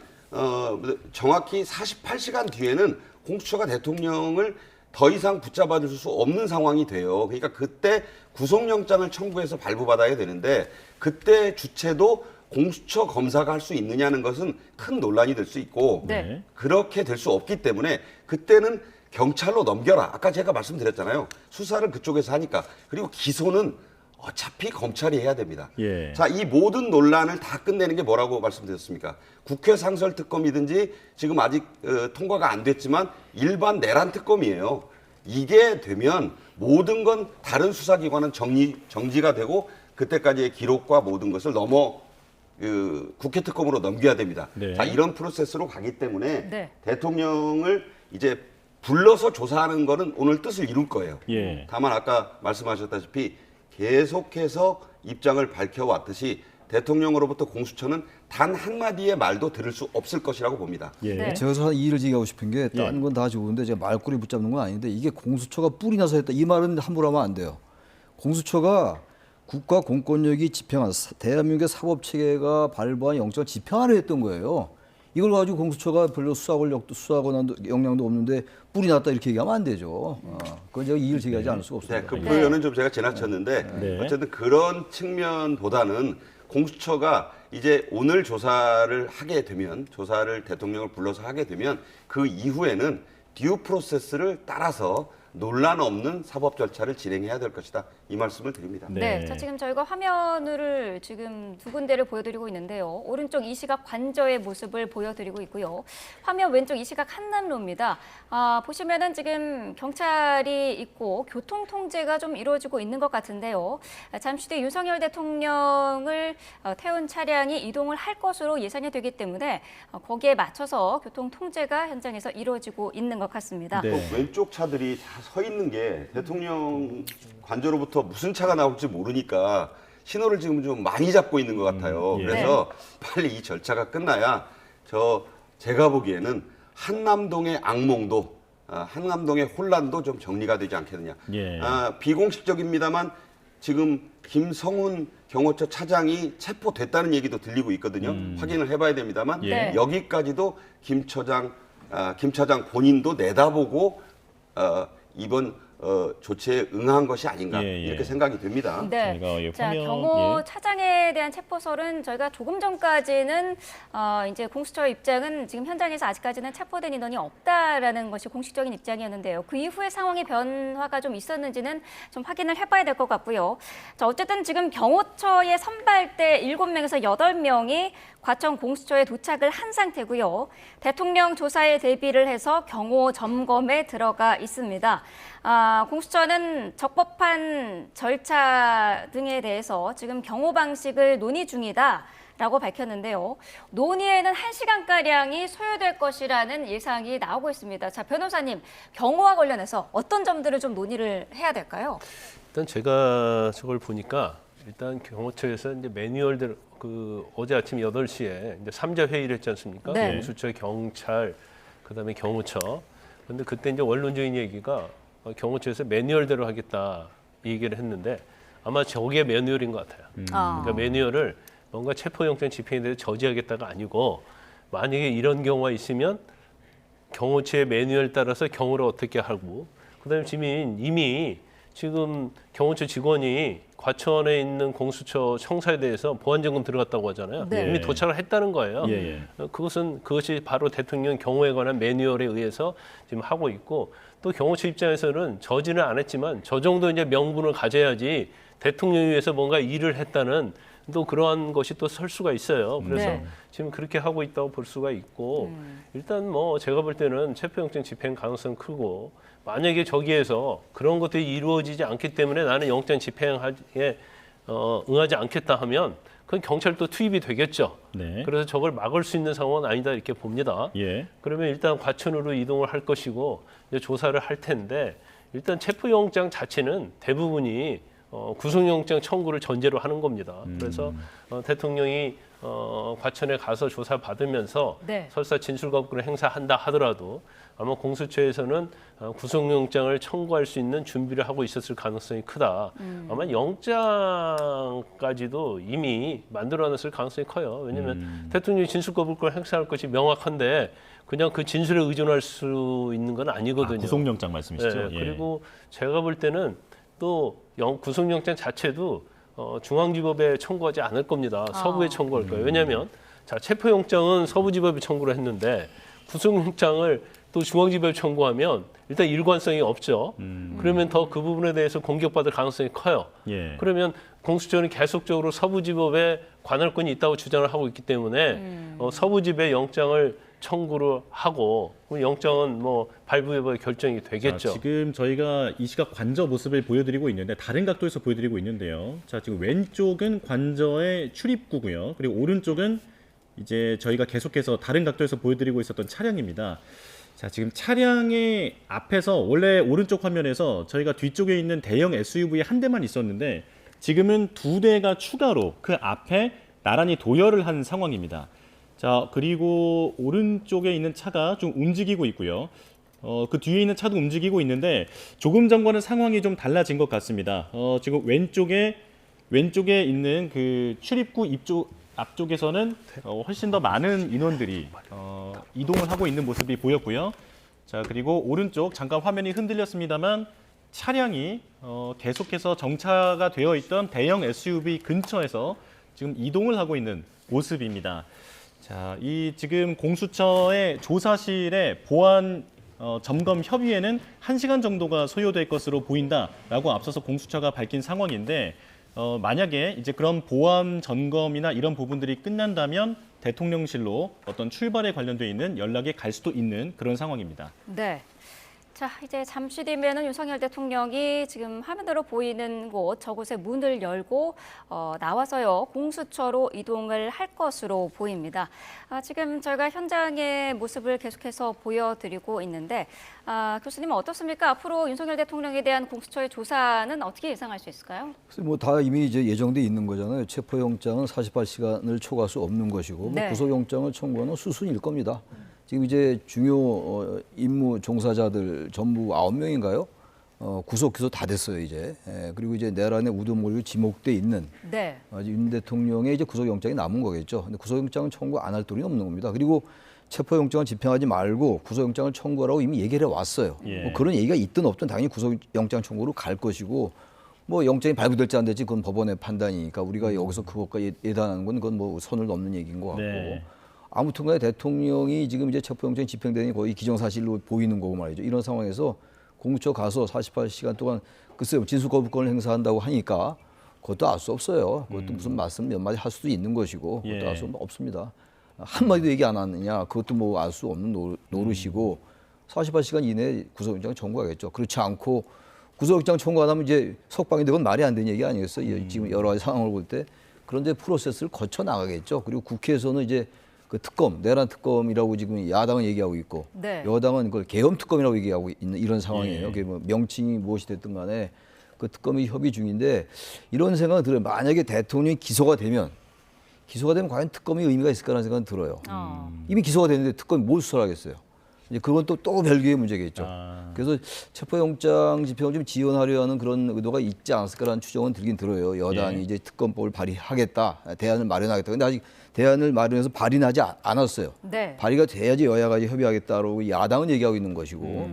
정확히 48시간 뒤에는 공수처가 대통령을 더 이상 붙잡아줄 수 없는 상황이 돼요. 그러니까 그때 구속영장을 청구해서 발부받아야 되는데 그때 주체도 공수처 검사가 할 수 있느냐는 것은 큰 논란이 될 수 있고 네. 그렇게 될 수 없기 때문에 그때는 경찰로 넘겨라. 아까 제가 말씀드렸잖아요. 수사를 그쪽에서 하니까. 그리고 기소는 어차피 검찰이 해야 됩니다. 예. 자, 이 모든 논란을 다 끝내는 게 뭐라고 말씀드렸습니까? 국회 상설특검이든지 지금 아직 통과가 안 됐지만 일반 내란 특검이에요. 이게 되면 모든 건 다른 수사기관은 정지가 되고 그때까지의 기록과 모든 것을 국회 특검으로 넘겨야 됩니다. 네. 자, 이런 프로세스로 가기 때문에 네. 대통령을 이제 불러서 조사하는 거는 오늘 뜻을 이룰 거예요. 예. 다만 아까 말씀하셨다시피 계속해서 입장을 밝혀왔듯이 대통령으로부터 공수처는 단 한마디의 말도 들을 수 없을 것이라고 봅니다. 예. 네. 제가 이의를 제기하고 싶은 게 다른 건 다 좋은데 제가 말꼬리 붙잡는 건 아닌데 이게 공수처가 뿔이 나서 했다. 이 말은 함부로 하면 안 돼요. 공수처가 국가 공권력이 집행한 대한민국의 사법체계가 발부한 영장을 집행하려 했던 거예요. 이걸 가지고 공수처가 별로 수사 권력도 수사 권한도 역량도 없는데 뿔이 났다 이렇게 얘기하면 안 되죠. 그건 제가 이의를 제기하지 않을 수가 네, 없습니다. 그 부분은 좀 제가 지나쳤는데 네. 어쨌든 그런 측면보다는 공수처가 이제 오늘 조사를 하게 되면 조사를 대통령을 불러서 하게 되면 그 이후에는 듀 프로세스를 따라서 논란 없는 사법 절차를 진행해야 될 것이다. 이 말씀을 드립니다. 네. 자, 지금 저희가 화면을 지금 두 군데를 보여드리고 있는데요. 오른쪽 이 시각 관저의 모습을 보여드리고 있고요. 화면 왼쪽 이 시각 한남로입니다. 보시면은 지금 경찰이 있고 교통 통제가 좀 이루어지고 있는 것 같은데요. 잠시 뒤에 윤석열 대통령을 태운 차량이 이동을 할 것으로 예상이 되기 때문에 거기에 맞춰서 교통 통제가 현장에서 이루어지고 있는 것 같습니다. 네. 왼쪽 차들이 다 서 있는 게 대통령 관저로부터 무슨 차가 나올지 모르니까 신호를 지금 좀 많이 잡고 있는 것 같아요. 예. 그래서 빨리 이 절차가 끝나야 제가 보기에는 한남동의 악몽도 한남동의 혼란도 좀 정리가 되지 않겠느냐. 예. 비공식적입니다만 지금 김성훈 경호처 차장이 체포됐다는 얘기도 들리고 있거든요. 확인을 해봐야 됩니다만 네. 여기까지도 김 차장 본인도 내다보고 이번 조치에 응한 것이 아닌가 예, 예. 이렇게 생각이 됩니다. 네. 저희가 이 자, 화면, 경호 예. 차장에 대한 체포설은 저희가 조금 전까지는 이제 공수처 입장은 지금 현장에서 아직까지는 체포된 인원이 없다라는 것이 공식적인 입장이었는데요. 그 이후에 상황이 변화가 좀 있었는지는 좀 확인을 해봐야 될 것 같고요. 자, 어쨌든 지금 경호처의 선발대 7명에서 8명이 과천 공수처에 도착을 한 상태고요. 대통령 조사에 대비를 해서 경호 점검에 들어가 있습니다. 공수처는 적법한 절차 등에 대해서 지금 경호 방식을 논의 중이다라고 밝혔는데요. 논의에는 1시간가량이 소요될 것이라는 예상이 나오고 있습니다. 자, 변호사님, 경호와 관련해서 어떤 점들을 좀 논의를 해야 될까요? 일단 제가 저걸 보니까 일단 경호처에서 이제 매뉴얼대로 어제 아침 8시에 이제 3자 회의를 했지 않습니까? 네. 공수처, 경찰, 그다음에 경호처. 그런데 그때 이제 원론적인 얘기가 경호처에서 매뉴얼대로 하겠다 이 얘기를 했는데 아마 저게 매뉴얼인 것 같아요. 그러니까 매뉴얼을 뭔가 체포영장 집행에 대해서 저지하겠다가 아니고 만약에 이런 경우가 있으면 경호처의 매뉴얼 따라서 경호를 어떻게 하고 그다음에 이미 지금 경호처 직원이 과천에 있는 공수처 청사에 대해서 보안점검 들어갔다고 하잖아요. 네. 이미 도착을 했다는 거예요. 예, 예. 그것이 바로 대통령 경호에 관한 매뉴얼에 의해서 지금 하고 있고 또 경호처 입장에서는 저지는 안 했지만 저 정도 이제 명분을 가져야지 대통령에 의해서 뭔가 일을 했다는 또 그러한 것이 또 설 수가 있어요. 그래서 네. 지금 그렇게 하고 있다고 볼 수가 있고 일단 뭐 제가 볼 때는 체포영장 집행 가능성 크고 만약에 저기에서 그런 것들이 이루어지지 않기 때문에 나는 영장 집행에 응하지 않겠다 하면 그건 경찰도 투입이 되겠죠. 네. 그래서 저걸 막을 수 있는 상황은 아니다 이렇게 봅니다. 예. 그러면 일단 과천으로 이동을 할 것이고 이제 조사를 할 텐데 일단 체포영장 자체는 대부분이 구속영장 청구를 전제로 하는 겁니다. 그래서 대통령이 과천에 가서 조사 받으면서 네. 설사 진술거부권을 행사한다 하더라도 아마 공수처에서는 구속영장을 청구할 수 있는 준비를 하고 있었을 가능성이 크다. 아마 영장까지도 이미 만들어놨을 가능성이 커요. 왜냐하면 대통령이 진술거부권을 행사할 것이 명확한데 그냥 그 진술에 의존할 수 있는 건 아니거든요. 구속영장 말씀이시죠? 네, 그리고 제가 볼 때는 또 구속영장 자체도 중앙지법에 청구하지 않을 겁니다. 서부에 청구할 거예요. 왜냐하면 자 체포영장은 서부지법이 청구를 했는데 구속영장을 또 중앙지법에 청구하면 일단 일관성이 없죠. 그러면 더 그 부분에 대해서 공격받을 가능성이 커요. 예. 그러면 공수처는 계속적으로 서부지법에 관할권이 있다고 주장을 하고 있기 때문에 서부지법에 영장을 청구를 하고 영장은 뭐 발부여부의 결정이 되겠죠. 자, 지금 저희가 이 시각 관저 모습을 보여드리고 있는데 다른 각도에서 보여드리고 있는데요. 자, 지금 왼쪽은 관저의 출입구고요. 그리고 오른쪽은 이제 저희가 계속해서 다른 각도에서 보여드리고 있었던 차량입니다. 자, 지금 차량의 앞에서 원래 오른쪽 화면에서 저희가 뒤쪽에 있는 대형 SUV 한 대만 있었는데 지금은 두 대가 추가로 그 앞에 나란히 도열을 한 상황입니다. 자, 그리고 오른쪽에 있는 차가 좀 움직이고 있고요. 그 뒤에 있는 차도 움직이고 있는데 조금 전과는 상황이 좀 달라진 것 같습니다. 지금 왼쪽에 있는 그 출입구 앞쪽에서는 훨씬 더 많은 인원들이 이동을 하고 있는 모습이 보였고요. 자, 그리고 오른쪽 잠깐 화면이 흔들렸습니다만 차량이 계속해서 정차가 되어 있던 대형 SUV 근처에서 지금 이동을 하고 있는 모습입니다. 자, 이 지금 공수처의 조사실의 보안 점검 협의에는 1시간 정도가 소요될 것으로 보인다라고 앞서서 공수처가 밝힌 상황인데 만약에 이제 그런 보안 점검이나 이런 부분들이 끝난다면 대통령실로 어떤 출발에 관련돼 있는 연락이 갈 수도 있는 그런 상황입니다. 네. 자, 이제 잠시 뒤면은 윤석열 대통령이 지금 화면으로 보이는 곳 저곳에 문을 열고 나와서요 공수처로 이동을 할 것으로 보입니다. 지금 저희가 현장의 모습을 계속해서 보여드리고 있는데 교수님은 어떻습니까? 앞으로 윤석열 대통령에 대한 공수처의 조사는 어떻게 예상할 수 있을까요? 뭐 다 이미 이제 예정돼 있는 거잖아요. 체포영장은 48시간을 초과할 수 없는 것이고 네. 뭐 구속영장을 청구하는 수순일 겁니다. 지금 이제 중요 임무 종사자들 전부 9명인가요? 구속 기소 다 됐어요 이제. 그리고 이제 내란에 우두머리로 지목돼 있는 네. 윤 대통령의 이제 구속영장이 남은 거겠죠. 근데 구속영장은 청구 안 할 도리는 없는 겁니다. 그리고 체포영장을 집행하지 말고 구속영장을 청구하라고 이미 얘기를 해왔어요. 예. 뭐 그런 얘기가 있든 없든 당연히 구속영장 청구로 갈 것이고 뭐 영장이 발부될지 안 될지 그건 법원의 판단이니까 우리가 여기서 그것과 예단하는 건 그건 뭐 선을 넘는 얘기인 것 같고. 네. 아무튼간에 대통령이 지금 이제 체포영장이 집행되니 거의 기정사실로 보이는 거고 말이죠. 이런 상황에서 공수처 가서 48시간 동안 글쎄요 진술거부권을 행사한다고 하니까 그것도 알 수 없어요. 그것도 무슨 말씀 몇 마디 할 수도 있는 것이고 그것도 예. 알 수 없습니다. 한 마디도 얘기 안 하느냐 그것도 뭐 알 수 없는 노릇이고 48시간 이내에 구속영장 청구하겠죠. 그렇지 않고 구속영장 청구 안 하면 이제 석방이 되건 말이 안 되는 얘기 아니겠어요. 지금 여러 가지 상황을 볼 때 그런데 프로세스를 거쳐 나가겠죠. 그리고 국회에서는 이제 그 특검, 내란 특검이라고 지금 야당은 얘기하고 있고 네. 여당은 그걸 계엄 특검이라고 얘기하고 있는 이런 상황이에요. 예. 그게 뭐 명칭이 무엇이 됐든 간에 그 특검이 협의 중인데 이런 생각은 들어요. 만약에 대통령이 기소가 되면 과연 특검이 의미가 있을까라는 생각은 들어요. 이미 기소가 됐는데 특검이 뭘 수사를 하겠어요. 이제 그건 또 별개의 문제겠죠. 그래서 체포영장 집행을 좀 지연하려 하는 그런 의도가 있지 않았을까라는 추정은 들긴 들어요. 여당이 예. 이제 특검법을 발의하겠다, 대안을 마련하겠다. 근데 아직 대안을 마련해서 발의하지 않았어요. 네. 발의가 돼야지 여야가 협의하겠다라고 야당은 얘기하고 있는 것이고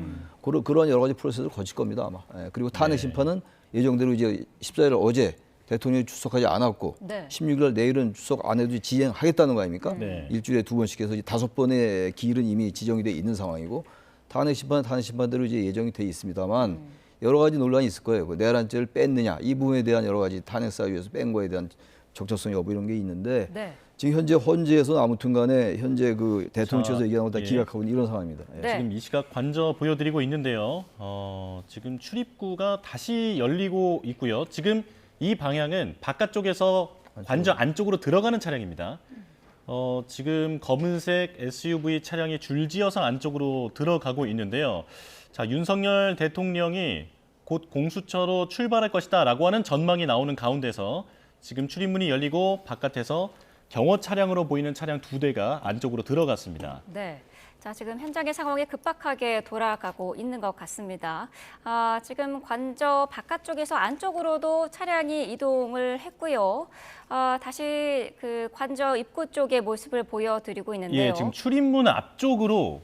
그런 여러 가지 프로세스를 거칠 겁니다 아마. 그리고 탄핵 심판은 예정대로 이제 14일 어제 대통령이 출석하지 않았고 네. 16일 날 내일은 출석 안 해도 진행하겠다는 거 아닙니까? 네. 일주일에 2번씩 해서 5번의 기일은 이미 지정이 돼 있는 상황이고 탄핵 심판대로 이제 예정이 돼 있습니다만 여러 가지 논란이 있을 거예요. 그 내란죄를 뺐느냐 이 부분에 대한 여러 가지 탄핵 사유에서 뺀 거에 대한 적절성 여부 이런 게 있는데 네. 지금 현재 헌재에서는 아무튼간에 현재 그 대통령실에서 얘기하는 거 다 예. 기각하고 있는 이런 상황입니다. 예. 네. 지금 이 시각 관저 보여드리고 있는데요. 지금 출입구가 다시 열리고 있고요. 지금 이 방향은 바깥쪽에서 관저 안쪽으로 들어가는 차량입니다. 지금 검은색 SUV 차량이 줄지어서 안쪽으로 들어가고 있는데요. 자, 윤석열 대통령이 곧 공수처로 출발할 것이다라고 하는 전망이 나오는 가운데서 지금 출입문이 열리고 바깥에서 경호 차량으로 보이는 차량 2대가 안쪽으로 들어갔습니다. 네. 자, 지금 현장의 상황이 급박하게 돌아가고 있는 것 같습니다. 지금 관저 바깥쪽에서 안쪽으로도 차량이 이동을 했고요. 다시 그 관저 입구 쪽의 모습을 보여드리고 있는데요. 예, 지금 출입문 앞쪽으로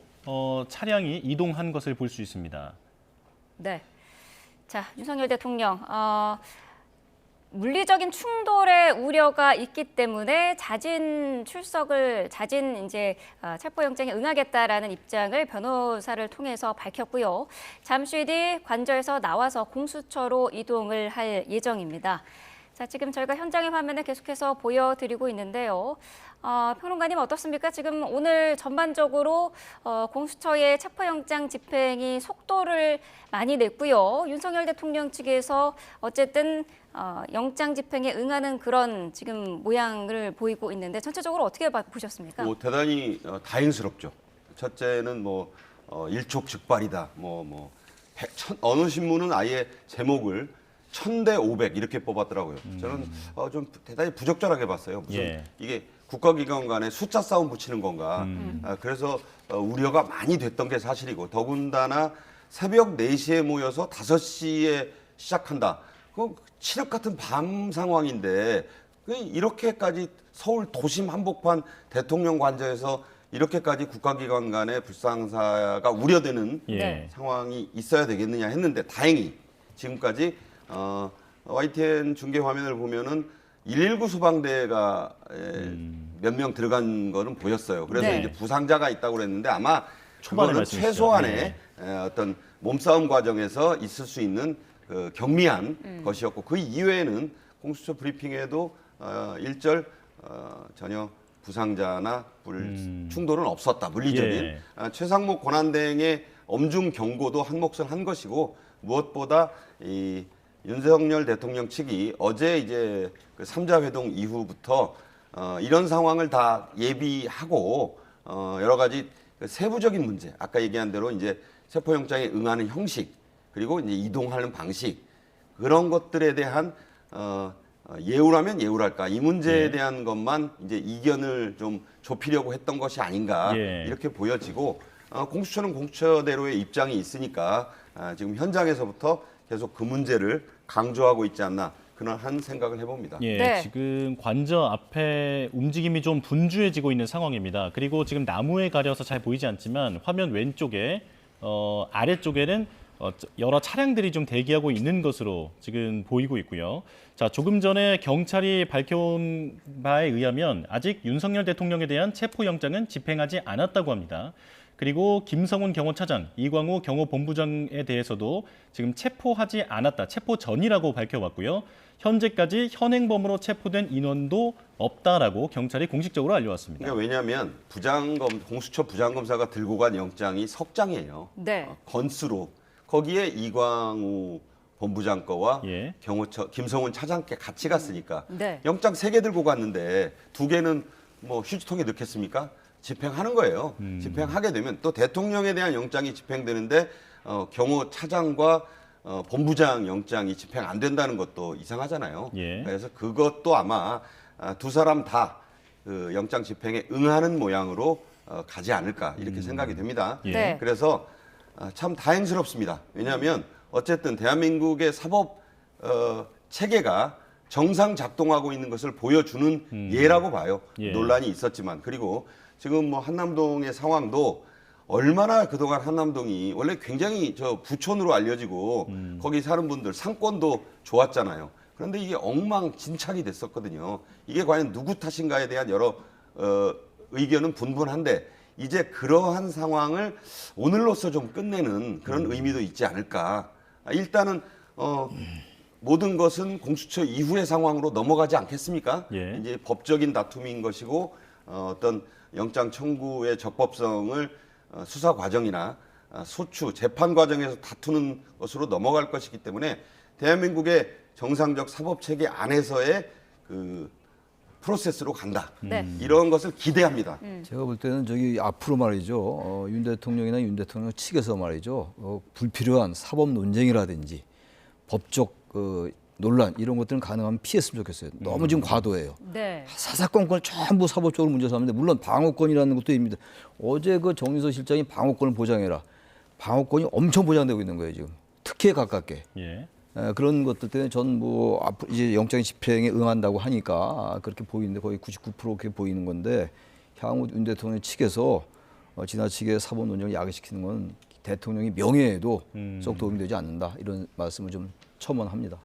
차량이 이동한 것을 볼 수 있습니다. 네. 자, 윤석열 대통령, 물리적인 충돌의 우려가 있기 때문에 자진 이제 체포영장에 응하겠다라는 입장을 변호사를 통해서 밝혔고요. 잠시 뒤 관저에서 나와서 공수처로 이동을 할 예정입니다. 자, 지금 저희가 현장의 화면을 계속해서 보여드리고 있는데요. 평론가님 어떻습니까? 지금 오늘 전반적으로 공수처의 체포영장 집행이 속도를 많이 냈고요. 윤석열 대통령 측에서 어쨌든 영장 집행에 응하는 그런 지금 모양을 보이고 있는데 전체적으로 어떻게 보셨습니까? 대단히 다행스럽죠. 첫째는 일촉즉발이다. 어느 신문은 아예 제목을 1000대 500 이렇게 뽑았더라고요. 저는 좀 대단히 부적절하게 봤어요. 무슨 이게 국가기관 간에 숫자 싸움 붙이는 건가. 그래서 우려가 많이 됐던 게 사실이고 더군다나 새벽 4시에 모여서 5시에 시작한다. 그 칠흑 같은 밤 상황인데 이렇게까지 서울 도심 한복판 대통령 관저에서 이렇게까지 국가기관 간의 불상사가 우려되는 상황이 있어야 되겠느냐 했는데 다행히 지금까지 YTN 중계 화면을 보면은 119 소방대가 몇 명 들어간 거는 보였어요. 그래서 이제 부상자가 있다고 그랬는데 아마 그거는 최소한의 어떤 몸싸움 과정에서 있을 수 있는 그 경미한 것이었고 그 이외에는 공수처 브리핑에도 일절 전혀 부상자나 충돌은 없었다. 물리적인 최상목 권한대행의 엄중 경고도 한 몫을 한 것이고 무엇보다 이 윤석열 대통령 측이 어제 이제 그 3자 회동 이후부터 이런 상황을 다 예비하고 여러 가지 그 세부적인 문제, 아까 얘기한 대로 이제 체포영장에 응하는 형식 그리고 이제 이동하는 방식 그런 것들에 대한 예우라면 예우랄까 이 문제에 대한 것만 이제 이견을 좀 좁히려고 했던 것이 아닌가 이렇게 보여지고 공수처는 공수처대로의 입장이 있으니까 지금 현장에서부터 계속 그 문제를 강조하고 있지 않나 그런 한 생각을 해봅니다. 지금 관저 앞에 움직임이 좀 분주해지고 있는 상황입니다. 그리고 지금 나무에 가려서 잘 보이지 않지만 화면 왼쪽에 아래쪽에는 여러 차량들이 좀 대기하고 있는 것으로 지금 보이고 있고요. 자, 조금 전에 경찰이 밝혀온 바에 의하면 아직 윤석열 대통령에 대한 체포영장은 집행하지 않았다고 합니다. 그리고 김성훈 경호차장, 이광우 경호본부장에 대해서도 지금 체포하지 않았다, 체포 전이라고 밝혀왔고요. 현재까지 현행범으로 체포된 인원도 없다라고 경찰이 공식적으로 알려왔습니다. 그러니까 왜냐하면 공수처 부장검사가 들고 간 영장이 석장이에요. 건수로. 거기에 이광우 본부장 거와 경호처 김성훈 차장께 같이 갔으니까 영장 3개 들고 갔는데 2개는 휴지통에 넣겠습니까? 집행하는 거예요. 집행하게 되면 또 대통령에 대한 영장이 집행되는데 경호차장과 본부장 영장이 집행 안 된다는 것도 이상하잖아요. 그래서 그것도 아마 두 사람 다 그 영장 집행에 응하는 모양으로 가지 않을까 이렇게 생각이 됩니다. 그래서 참 다행스럽습니다. 왜냐하면 어쨌든 대한민국의 사법 체계가 정상 작동하고 있는 것을 보여주는 예라고 봐요. 논란이 있었지만 그리고 지금 한남동의 상황도 얼마나 그동안 한남동이 원래 굉장히 부촌으로 알려지고 거기 사는 분들 상권도 좋았잖아요. 그런데 이게 엉망진창이 됐었거든요. 이게 과연 누구 탓인가에 대한 여러 의견은 분분한데 이제 그러한 상황을 오늘로서 좀 끝내는 그런 의미도 있지 않을까. 일단은 모든 것은 공수처 이후의 상황으로 넘어가지 않겠습니까? 이제 법적인 다툼인 것이고 어떤 영장 청구의 적법성을 수사 과정이나 소추, 재판 과정에서 다투는 것으로 넘어갈 것이기 때문에 대한민국의 정상적 사법 체계 안에서의 그 프로세스로 간다. 네. 이런 것을 기대합니다. 제가 볼 때는 저기 앞으로 말이죠. 윤 대통령이나 윤 대통령 측에서 말이죠. 불필요한 사법 논쟁이라든지 법적 논란 이런 것들은 가능하면 피했으면 좋겠어요. 너무 지금 과도해요. 네. 사사건건 전부 사법적으로 문제 삼는데 물론 방어권이라는 것도 있습니다. 어제 그 정유서 실장이 방어권을 보장해라. 방어권이 엄청 보장되고 있는 거예요 지금. 특혜에 가깝게. 예. 그런 것들 때문에 전 뭐 앞으로 이제 영장 집행에 응한다고 하니까 그렇게 보이는데 거의 99% 그렇게 보이는 건데 향후 윤 대통령 측에서 지나치게 사법 논쟁을 야기시키는 건 대통령의 명예에도 썩 도움이 되지 않는다 이런 말씀을 좀 첨언합니다.